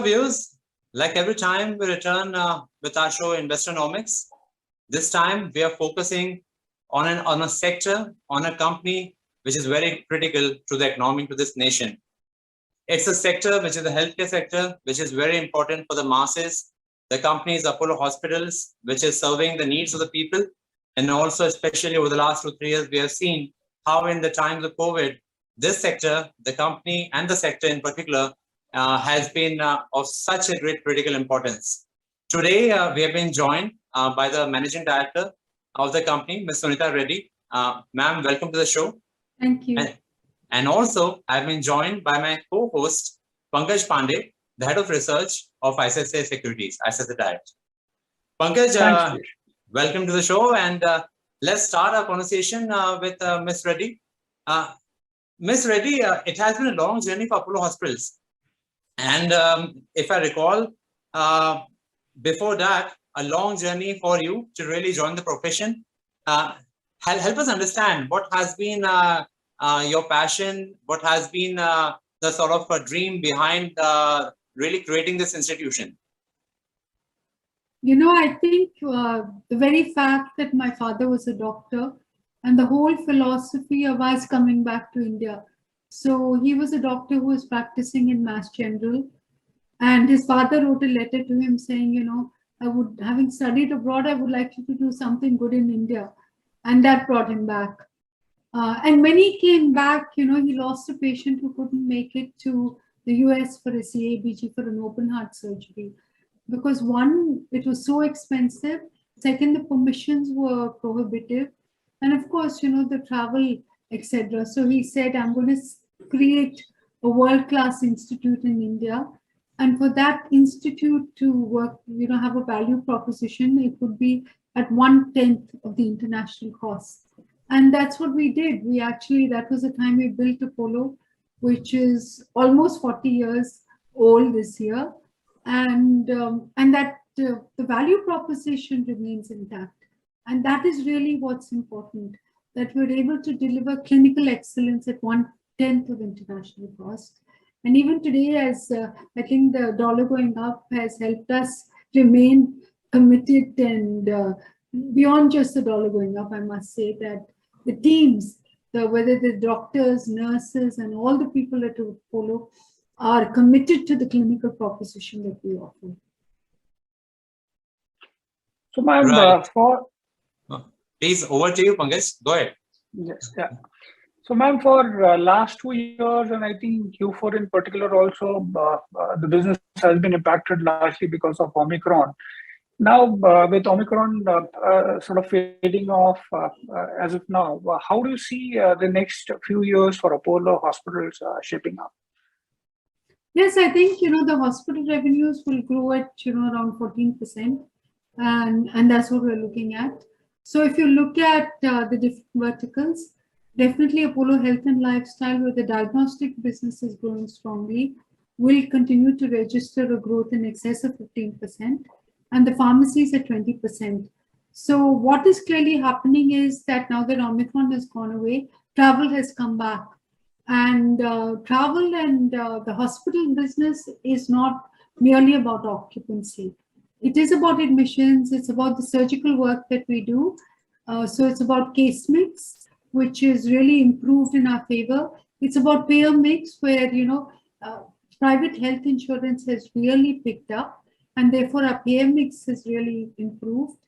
viewers, like every time we return with our show Investonomics, this time we are focusing on a sector, on a company which is very critical to the economy, to this nation. It's a sector which is the healthcare sector, which is very important for the masses. The company is Apollo Hospitals, which is serving the needs of the people. And also, especially over the last 2-3 years, we have seen how in the times of COVID, this sector, the company and the sector in particular, has been of such a great critical importance. Today, we have been joined by the Managing Director of the company, Ms. Suneeta Reddy. Ma'am, welcome to the show. Thank you. And also, I've been joined by my co-host, Pankaj Pandey, the Head of Research of ICICI Securities, ICICIdirect. Pankaj, welcome to the show. And let's start our conversation with Ms. Reddy. Ms. Reddy, it has been a long journey for Apollo Hospitals. And if I recall, before that, a long journey for you to really join the profession. Help us understand what has been your passion, what has been the sort of a dream behind really creating this institution. You know, I think the very fact that my father was a doctor and the whole philosophy of us coming back to India. So he was a doctor who was practicing in Mass General, and his father wrote a letter to him saying, you know, having studied abroad, I would like you to do something good in India. And that brought him back. And when he came back, you know, he lost a patient who couldn't make it to the US for a CABG, for an open heart surgery. Because one, it was so expensive. Second, the permissions were prohibitive. And of course, you know, the travel, etc. So he said, I'm going to create a world-class institute in India. And for that institute to work, you know, have a value proposition, it would be at 1/10 of the international cost. And that's what we did. We actually, that was the time we built Appollo, which is almost 40 years old this year. And that the value proposition remains intact. And that is really what's important, that we're able to deliver clinical excellence at 1/10 of international cost. And even today, as I think the dollar going up has helped us remain committed, and beyond just the dollar going up, I must say that the teams, whether the doctors, nurses, and all the people at Appollo are committed to the clinical proposition that we offer. So, ma'am, please, over to you, Pankaj. Go ahead. Yes, yeah. So, ma'am, for last 2 years, and I think Q4 in particular also, the business has been impacted largely because of Omicron. Now, with Omicron sort of fading off as of now, how do you see the next few years for Apollo hospitals shaping up? Yes, I think, you know, the hospital revenues will grow at, you know, around 14%. And that's what we're looking at. So if you look at the different verticals, definitely Apollo Health and Lifestyle, where the diagnostic business is growing strongly, will continue to register a growth in excess of 15%, and the pharmacies at 20%. So what is clearly happening is that now that Omicron has gone away, travel has come back. And travel and the hospital business is not merely about occupancy. It is about admissions, it's about the surgical work that we do. So it's about case mix, which is really improved in our favor. It's about payer mix, where, you know, private health insurance has really picked up, and therefore our payer mix has really improved.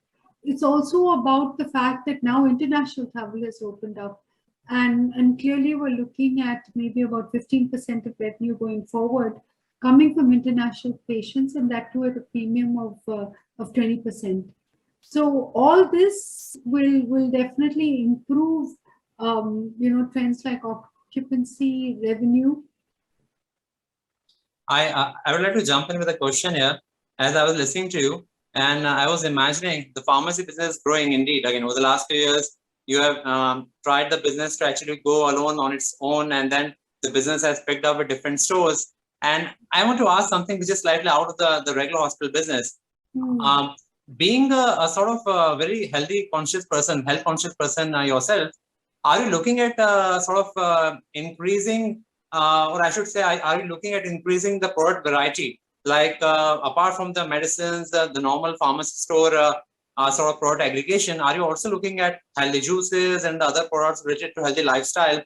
It's also about the fact that now international travel has opened up. And clearly we're looking at maybe about 15% of revenue going forward coming from international patients, and that too at a premium of 20%. So all this will definitely improve, you know, trends like occupancy, revenue. I would like to jump in with a question here. As I was listening to you, and I was imagining the pharmacy business growing indeed. Again, over the last few years, you have tried the business to actually go alone on its own, and then the business has picked up with different stores. And I want to ask something which is slightly out of the regular hospital business. Being a sort of a very health conscious person yourself, are you looking at sort of increasing, or I should say, are you looking at increasing the product variety, like apart from the medicines, the normal pharmacy store sort of product aggregation, are you also looking at healthy juices and the other products related to healthy lifestyle?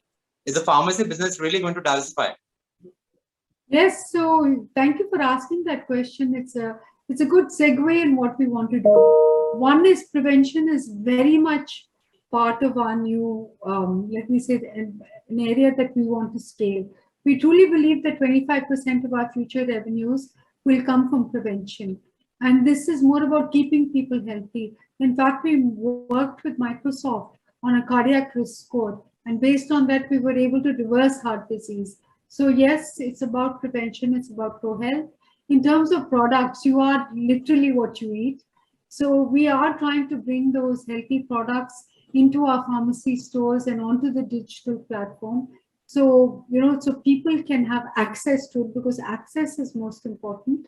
Is the pharmacy business really going to diversify? Yes, so thank you for asking that question. It's a good segue in what we want to do. One is prevention is very much part of our new, let me say, an area that we want to scale. We truly believe that 25% of our future revenues will come from prevention. And this is more about keeping people healthy. In fact, we worked with Microsoft on a cardiac risk score. And based on that, we were able to reverse heart disease. So yes, it's about prevention, it's about pro-health. In terms of products, you are literally what you eat. So we are trying to bring those healthy products into our pharmacy stores and onto the digital platform. So, so people can have access to it, because access is most important.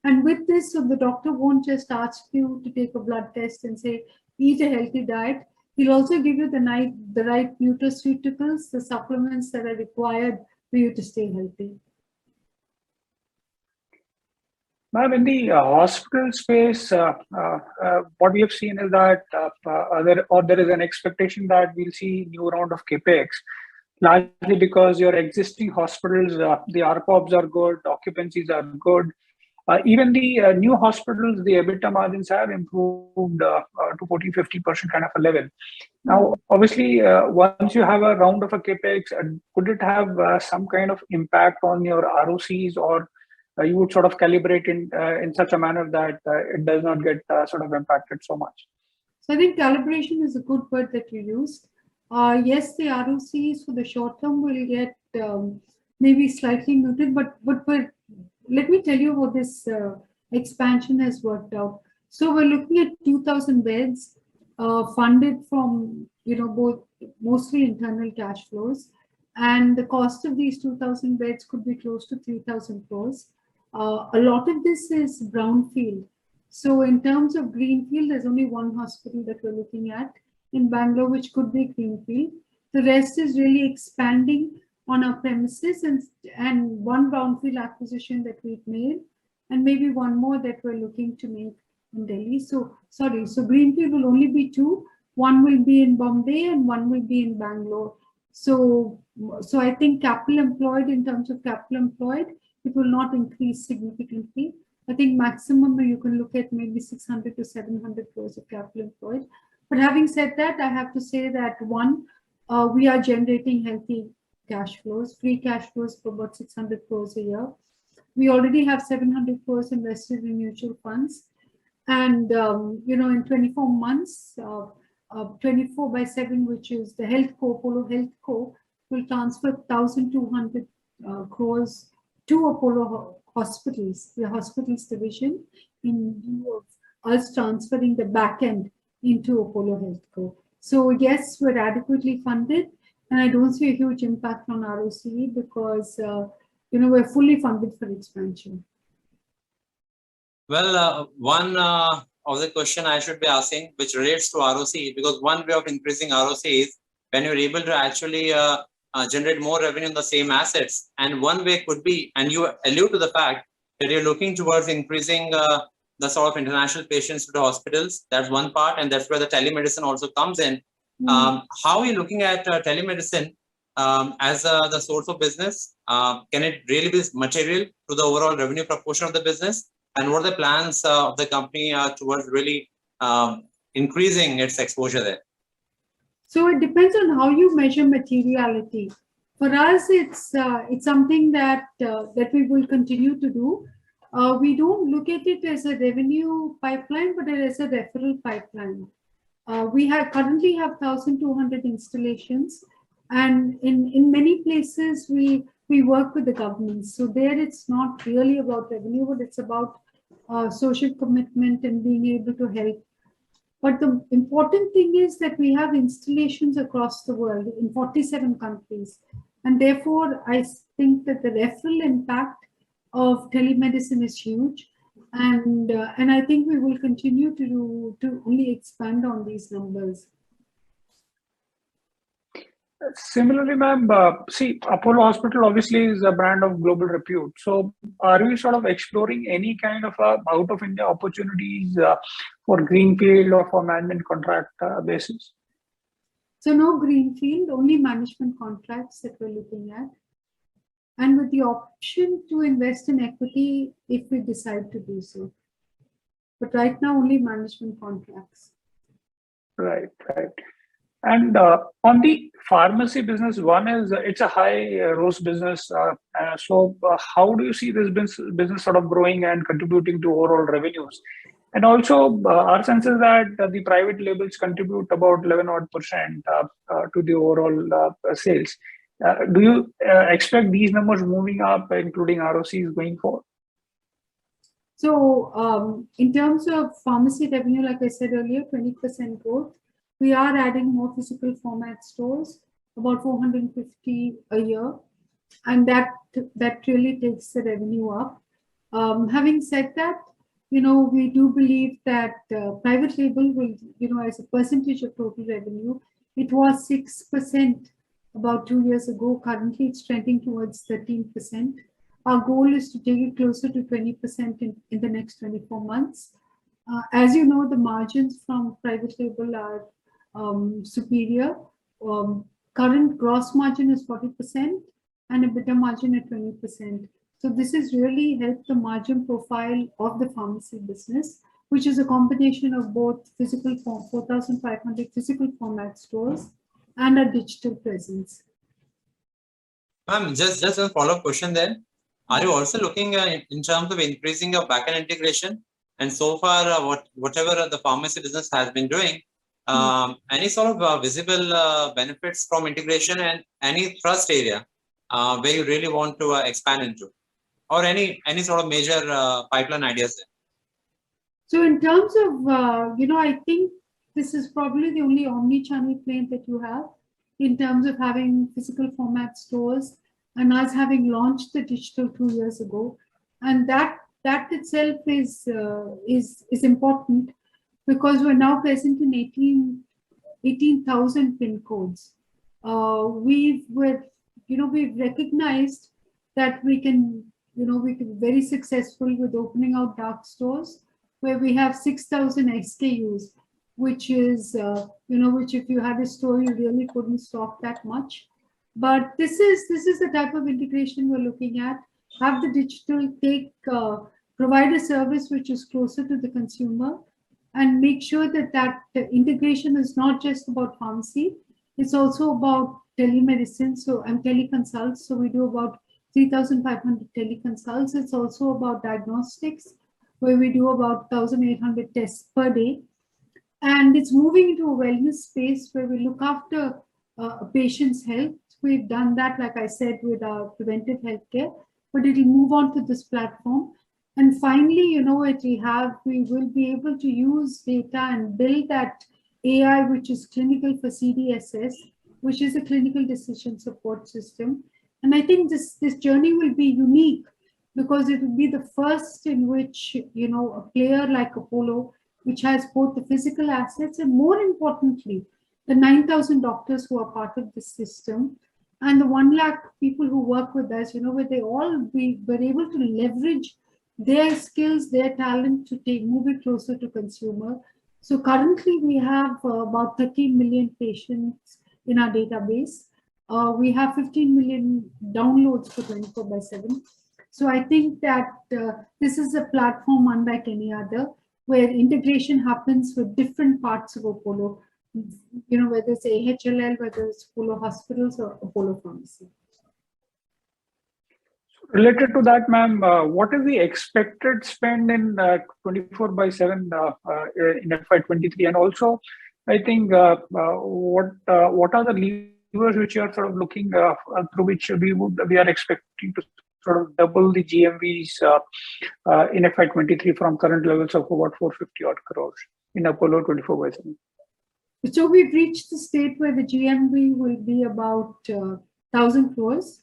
And with this, so the doctor won't just ask you to take a blood test and say, eat a healthy diet. He'll also give you the right nutraceuticals, the supplements that are required for you to stay healthy. Ma'am, in the hospital space, what we have seen is that there is an expectation that we'll see new round of capex, largely because your existing hospitals, the RPOBs are good, occupancies are good. Even the new hospitals, the EBITDA margins have improved to 40-50% kind of a level. Now, obviously, once you have a round of a capex, could it have some kind of impact on your ROCs, or you would sort of calibrate in such a manner that it does not get sort of impacted so much? So I think calibration is a good word that you used. Yes, the ROCs for the short term will get maybe slightly muted, but let me tell you how this expansion has worked out. So we're looking at 2,000 beds funded from both mostly internal cash flows, and the cost of these 2,000 beds could be close to 3,000 crores. A lot of this is brownfield. So in terms of greenfield, there's only one hospital that we're looking at in Bangalore, which could be greenfield. The rest is really expanding on our premises, and one brownfield acquisition that we've made, and maybe one more that we're looking to make in Delhi. So greenfield will only be two. One will be in Bombay and one will be in Bangalore. So I think in terms of capital employed, it will not increase significantly. I think maximum you can look at maybe 600 to 700 crores of capital employed. But having said that, I have to say that we are generating healthy cash flows, free cash flows for about 600 crores a year. We already have 700 crores invested in mutual funds. And, in 24 months, 24/7, which is the Apollo Health Co, will transfer 1,200 crores to Apollo hospitals, the hospitals division, in lieu of us transferring the back end into Apollo Health Co. So yes, we're adequately funded, and I don't see a huge impact on ROCE because we're fully funded for expansion. Well, one of the question I should be asking, which relates to ROCE, because one way of increasing ROCE is when you're able to actually generate more revenue in the same assets. And one way could be, and you allude to the fact that you're looking towards increasing the sort of international patients to the hospitals. That's one part, and that's where the telemedicine also comes in. How are you looking at telemedicine as the source of business? Can it really be material to the overall revenue proportion of the business? And what are the plans of the company towards really increasing its exposure there? So it depends on how you measure materiality. For us, it's something that we will continue to do. We don't look at it as a revenue pipeline, but as a referral pipeline. We currently have 1,200 installations, and in many places we work with the governments. So there it's not really about revenue, but it's about social commitment and being able to help. But the important thing is that we have installations across the world in 47 countries. And therefore, I think that the referral impact of telemedicine is huge. And I think we will continue to only expand on these numbers. Similarly, ma'am, see, Apollo Hospital obviously is a brand of global repute. So, are we sort of exploring any kind of out of India opportunities for greenfield or for management contract basis? So no greenfield, only management contracts that we're looking at. And with the option to invest in equity if we decide to do so. But right now, only management contracts. Right, right. And on the pharmacy business, one is it's a high ROS business. So how do you see this business sort of growing and contributing to overall revenues? And also, our sense is that the private labels contribute about 11% to the overall sales. Do you expect these numbers moving up, including ROCs going forward? So in terms of pharmacy revenue, like I said earlier, 20% growth. We are adding more physical format stores, about 450 a year, and that really takes the revenue up. Having said that, we do believe that private label will, as a percentage of total revenue, it was 6% about 2 years ago. Currently, it's trending towards 13%. Our goal is to take it closer to 20% in the next 24 months. As you know, the margins from private label are superior. Current gross margin is 40% and EBITDA margin at 20%. So this has really helped the margin profile of the pharmacy business, which is a combination of both 4,500 physical format stores and a digital presence. Ma'am, just a follow-up question there. Are you also looking in terms of increasing your backend integration? And so far, whatever the pharmacy business has been doing, any sort of visible benefits from integration and any thrust area where you really want to expand into, or any sort of major pipeline ideas there? So in terms of, I think this is probably the only omni-channel play that you have in terms of having physical format stores and us having launched the digital 2 years ago. And that itself is important because we're now present in 18,000 pin codes. We've recognized that we can be very successful with opening out dark stores where we have 6,000 SKUs, which is, which if you had a store, you really couldn't stock that much. But this is the type of integration we're looking at. Have the digital provide a service which is closer to the consumer, and make sure that integration is not just about pharmacy, it's also about telemedicine, and teleconsults. So we do about 3,500 teleconsults. It's also about diagnostics, where we do about 1,800 tests per day. And it's moving into a wellness space where we look after a patient's health. We've done that, like I said, with our preventive healthcare, but it'll move on to this platform. And finally, we will be able to use data and build that AI, which is clinical for CDSS, which is a clinical decision support system. And I think this journey will be unique because it will be the first in which, a player like Appollo, which has both the physical assets and more importantly, the 9,000 doctors who are part of this system and the 1 lakh people who work with us, where they all were able to leverage their skills, their talent to move it closer to consumer. So currently we have about 30 million patients in our database. We have 15 million downloads for 24/7. So I think that this is a platform unlike any other, where integration happens with different parts of Appollo, whether it's AHLL, whether it's Appollo Hospitals or Appollo Pharmacy. Related to that, ma'am, what is the expected spend in 24/7 in FY23? And also, I think what are the levers which you are sort of looking through which we are expecting to sort of double the GMVs in FY23 from current levels of about 450 odd crores in Appollo 24/7? So we've reached the state where the GMV will be about 1,000 crores.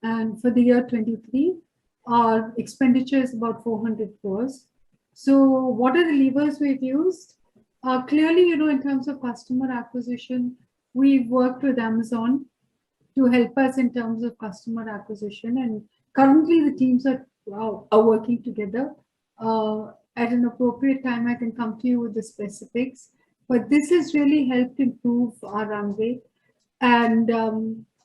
And for the year 23, our expenditure is about 400 crores. So what are the levers we've used? Clearly, in terms of customer acquisition, we've worked with Amazon to help us in terms of customer acquisition. And currently the teams are working together. At an appropriate time, I can come to you with the specifics. But this has really helped improve our run rate. And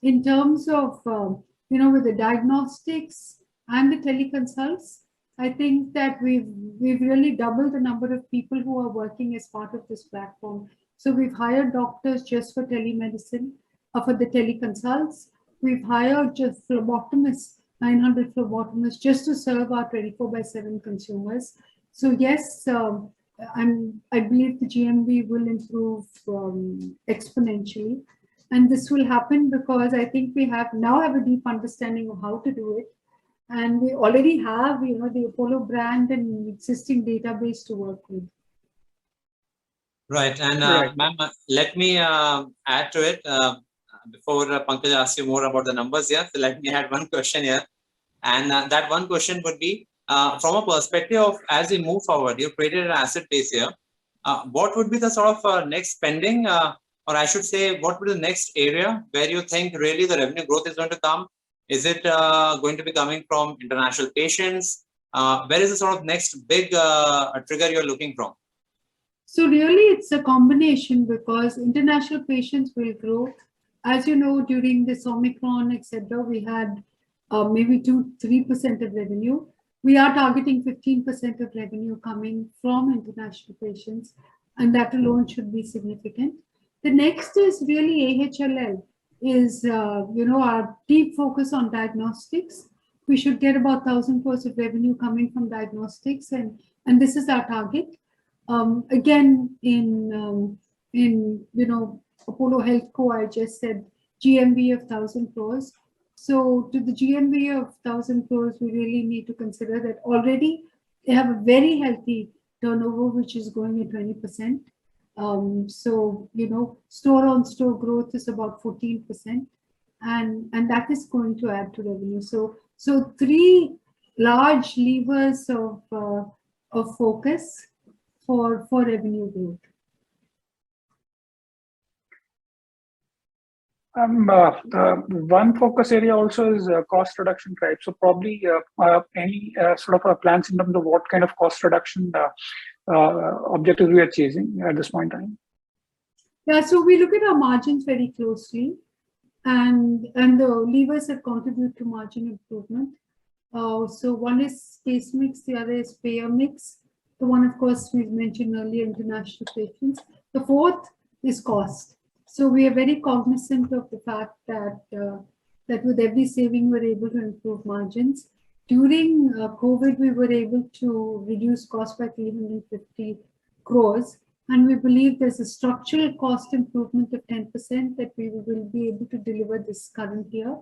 in terms of, with the diagnostics and the teleconsults, I think that we've really doubled the number of people who are working as part of this platform. So we've hired doctors just for telemedicine, for the teleconsults. We've hired just phlebotomists, 900 phlebotomists, just to serve our 24/7 consumers. So yes, I believe the GMV will improve exponentially. And this will happen because I think we now have a deep understanding of how to do it. And we already have, the Appollo brand and existing database to work with. Right. And Right. ma'am, let me add to it before Pankaj asks you more about the numbers here. So let me add one question here. And that one question would be, from a perspective of as we move forward, you've created an asset base here. What would be the sort of next spending, or I should say, what would be the next area where you think really the revenue growth is going to come? Is it going to be coming from international patients? Where is the sort of next big trigger you're looking from? So really, it's a combination because international patients will grow. As you know, during this Omicron, etc., we had maybe 2-3% of revenue. We are targeting 15% of revenue coming from international patients, and that alone should be significant. The next is really AHLL, is our deep focus on diagnostics. We should get about 1,000 crores of revenue coming from diagnostics, and this is our target. Again, in Appollo Health Co, I just said GMV of 1,000 crores. So to the GMV of 1,000 crores, we really need to consider that already they have a very healthy turnover, which is going at 20%. So, store-on-store growth is about 14%, and that is going to add to revenue. So 3 large levers of focus for revenue growth. One focus area also is cost reduction, right? So probably any sort of plans in terms of what kind of cost reduction objectives we are chasing at this point in time? Yeah, so we look at our margins very closely, and the levers that contribute to margin improvement. So one is case mix, the other is payer mix. The one, of course, we've mentioned earlier, international patients. The fourth is cost. So we are very cognizant of the fact that with every saving, we're able to improve margins. During COVID, we were able to reduce cost by 350 crores. And we believe there's a structural cost improvement of 10% that we will be able to deliver this current year.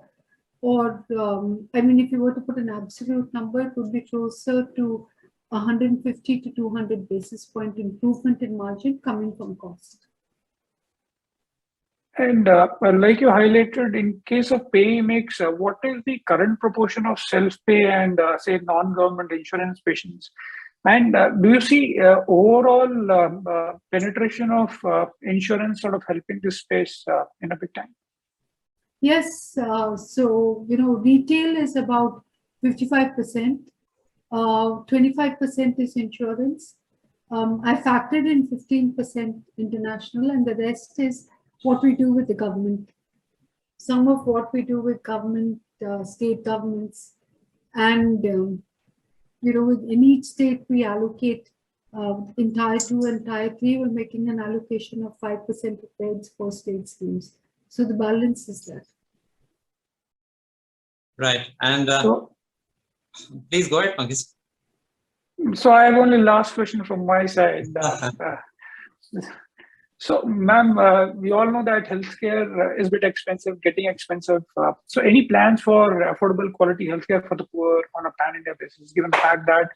Or, if you were to put an absolute number, it would be closer to 150 to 200 basis point improvement in margin coming from cost. And like you highlighted, in case of pay mix, what is the current proportion of self-pay and say non-government insurance patients? And do you see overall penetration of insurance sort of helping this space in a big time? Yes. So, retail is about 55%. 25% is insurance. I factored in 15% international, and the rest is what we do with the government. Some of what we do with government, state governments, and in each state we allocate in Tier 2 and Tier 3, we're making an allocation of 5% of beds for state schemes. So the balance is there. Right. And please go ahead, Pankaj. So I have only last question from my side. So, ma'am, we all know that healthcare is a bit expensive, getting expensive. So any plans for affordable quality healthcare for the poor on a pan-India basis, given the fact that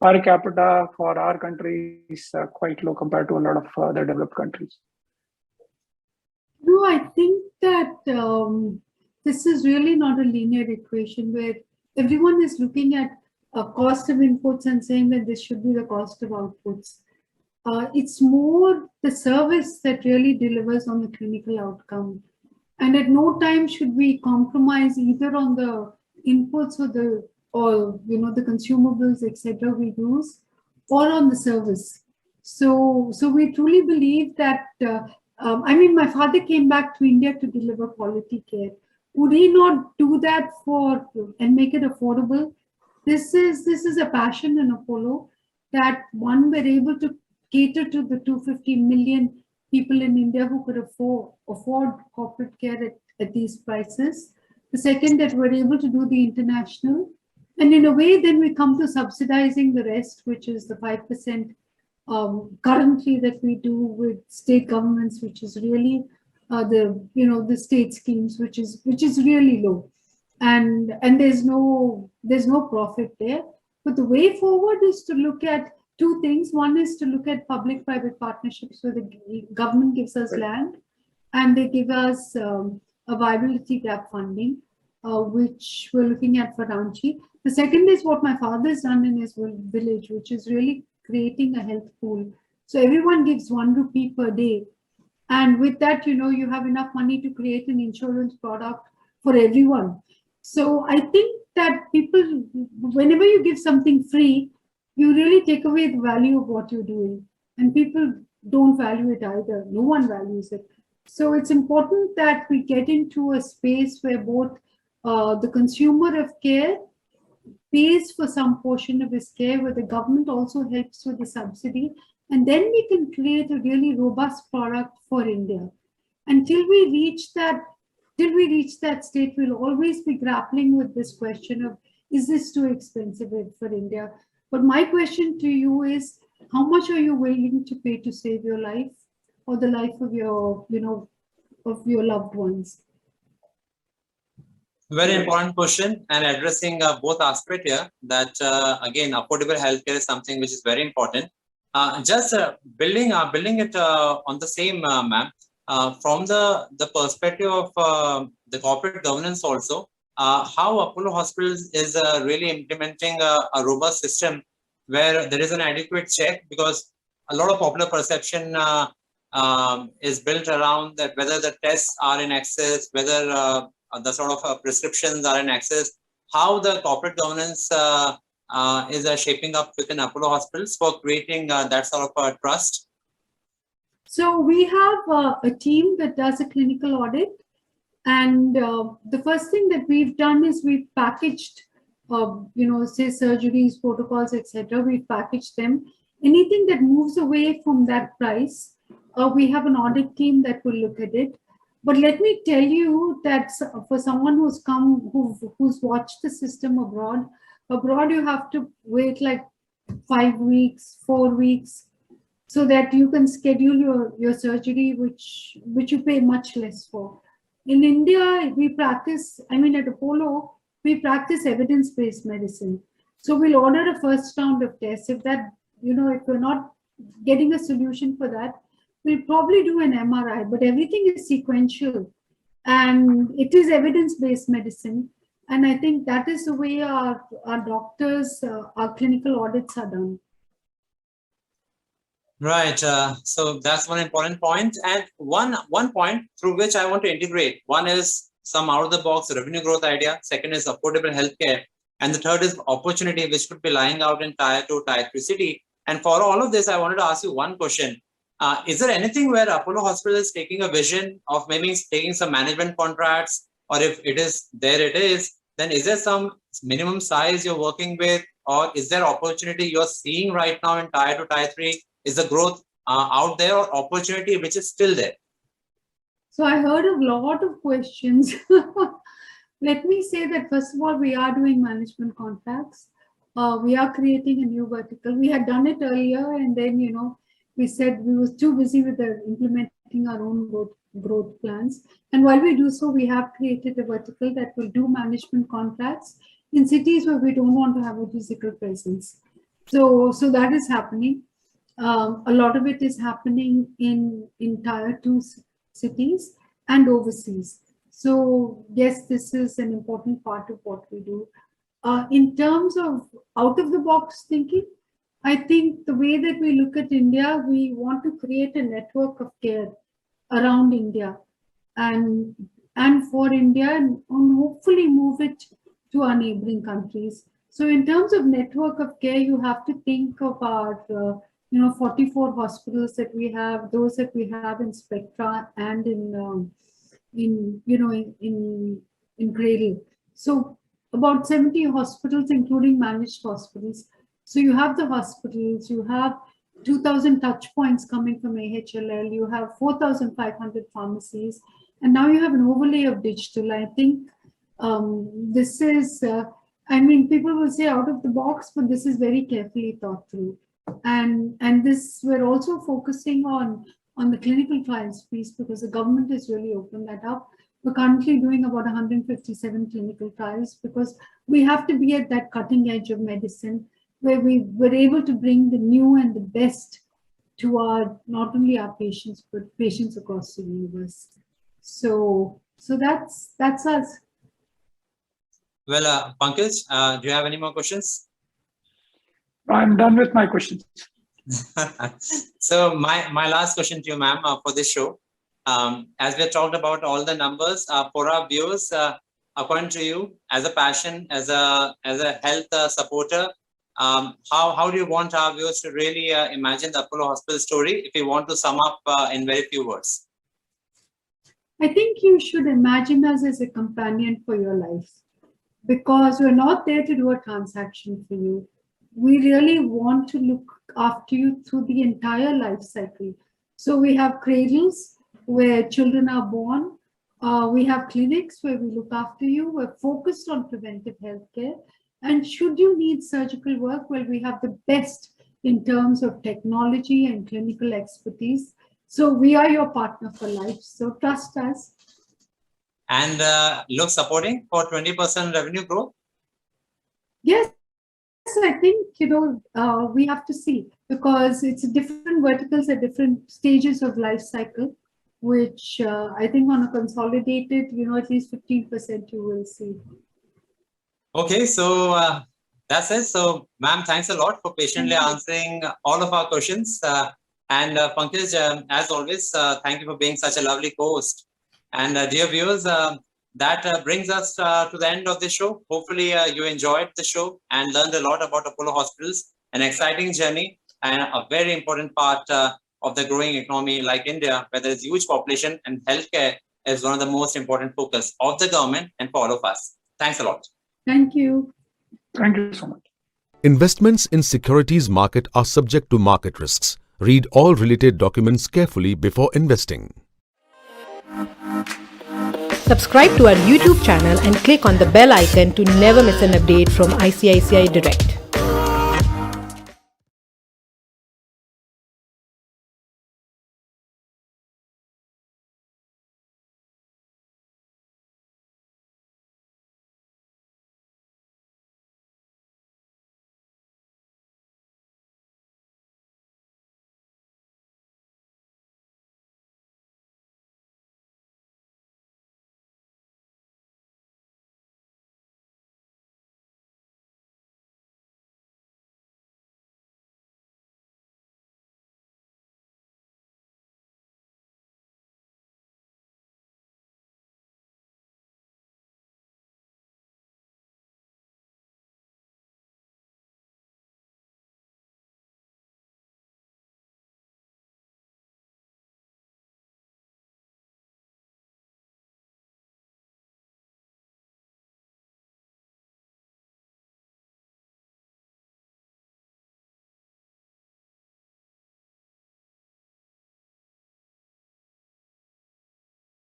per capita for our country is quite low compared to a lot of other developed countries? No, I think that this is really not a linear equation where everyone is looking at a cost of inputs and saying that this should be the cost of outputs. It's more the service that really delivers on the clinical outcome. And at no time should we compromise either on the inputs or the consumables, etc. we use, or on the service. So we truly believe that. I mean, my father came back to India to deliver quality care. Would he not do that and make it affordable? This is a passion in Appollo, that one, we're able to cater to the 250 million people in India who could afford corporate care at these prices. The second, that we're able to do the international. And in a way, then we come to subsidizing the rest, which is the 5% currently that we do with state governments, which is really the state schemes, which is really low, and there's no profit there. But the way forward is to look at two things. One is to look at public-private partnerships where the government gives us land and they give us a viability gap funding, which we're looking at for Ranchi. The second is what my father's done in his village, which is really creating a health pool. So everyone gives 1 rupee per day. And with that, you have enough money to create an insurance product for everyone. So I think that people, whenever you give something free, you really take away the value of what you're doing. And people don't value it either. No one values it. So it's important that we get into a space where both the consumer of care pays for some portion of his care, where the government also helps with the subsidy, and then we can create a really robust product for India. Until we reach that state, we'll always be grappling with this question of, is this too expensive for India? But my question to you is, how much are you willing to pay to save your life or the life of your loved ones? Very important question, and addressing both aspects here. That again, affordable healthcare is something which is very important. Just building it on the same, ma'am, from the perspective of the corporate governance also, how Appollo Hospitals is really implementing a robust system where there is an adequate check, because a lot of popular perception is built around that whether the tests are in excess, whether the sort of prescriptions are in access, how the corporate governance is shaping up within Appollo Hospitals for creating that sort of trust? So we have a team that does a clinical audit, and the first thing that we've done is we've packaged, say surgeries, protocols, etc. We've packaged them. Anything that moves away from that price, we have an audit team that will look at it. But let me tell you that for someone who's watched the system abroad you have to wait like 5 weeks, 4 weeks, so that you can schedule your surgery, which you pay much less for. In India, we practice, at Appollo, we practice evidence-based medicine. So we'll order a first round of tests. If that, if we're not getting a solution for that, we'll probably do an MRI, but everything is sequential and it is evidence-based medicine. And I think that is the way our doctors, our clinical audits are done. Right. So that's one important point. And one point through which I want to integrate. One is some out-of-the-box revenue growth idea. Second is affordable healthcare. And the third is opportunity, which could be lying out in Tier 2, Tier 3 city. And for all of this, I wanted to ask you one question. Is there anything where Appollo Hospital is taking a vision of maybe taking some management contracts, or if it is, there it is, then is there some minimum size you're working with, or is there opportunity you're seeing right now in Tier 2, Tier 3? Is the growth out there, or opportunity which is still there? So I heard a lot of questions. Let me say that first of all, we are doing management contracts. We are creating a new vertical. We had done it earlier, and then, we said we were too busy with implementing our own growth plans. And while we do so, we have created a vertical that will do management contracts in cities where we don't want to have a physical presence. So that is happening. A lot of it is happening in Tier 2 cities and overseas. So yes, this is an important part of what we do. In terms of out-of-the-box thinking, I think the way that we look at India, we want to create a network of care around India and for India, and hopefully move it to our neighboring countries. So in terms of network of care, you have to think of our 44 hospitals that we have, those that we have in Spectra and in Cradle. So about 70 hospitals, including managed hospitals. So you have the hospitals, you have 2,000 touch points coming from AHLL, you have 4,500 pharmacies, and now you have an overlay of digital. I think this is, people will say out of the box, but this is very carefully thought through. And this, we're also focusing on the clinical trials piece because the government has really opened that up. We're currently doing about 157 clinical trials because we have to be at that cutting edge of medicine where we were able to bring the new and the best to not only our patients, but patients across the universe. So that's us. Well, Pankaj, do you have any more questions? I'm done with my questions. So my last question to you, ma'am, for this show. As we talked about all the numbers for our viewers, according to you, as a passion, as a health supporter, how do you want our viewers to really imagine the Apollo Hospital story? If you want to sum up in very few words. I think you should imagine us as a companion for your life because we're not there to do a transaction for you. We really want to look after you through the entire life cycle. So we have cradles where children are born. We have clinics where we look after you. We're focused on preventive healthcare. And should you need surgical work, well, we have the best in terms of technology and clinical expertise. So we are your partner for life. So trust us. And look supporting for 20% revenue growth? Yes, I think, we have to see because it's different verticals at different stages of life cycle, which I think on a consolidated, at least 15% you will see. Okay, so that's it. So, ma'am, thanks a lot for patiently answering all of our questions. And Pankaj, as always, thank you for being such a lovely host. And dear viewers, that brings us to the end of the show. Hopefully, you enjoyed the show and learned a lot about Apollo Hospitals, an exciting journey and a very important part of the growing economy like India, where there is huge population and healthcare is one of the most important focus of the government and for all of us. Thanks a lot. Thank you. Thank you so much. Investments in securities market are subject to market risks. Read all related documents carefully before investing. Subscribe to our YouTube channel and click on the bell icon to never miss an update from ICICI Direct.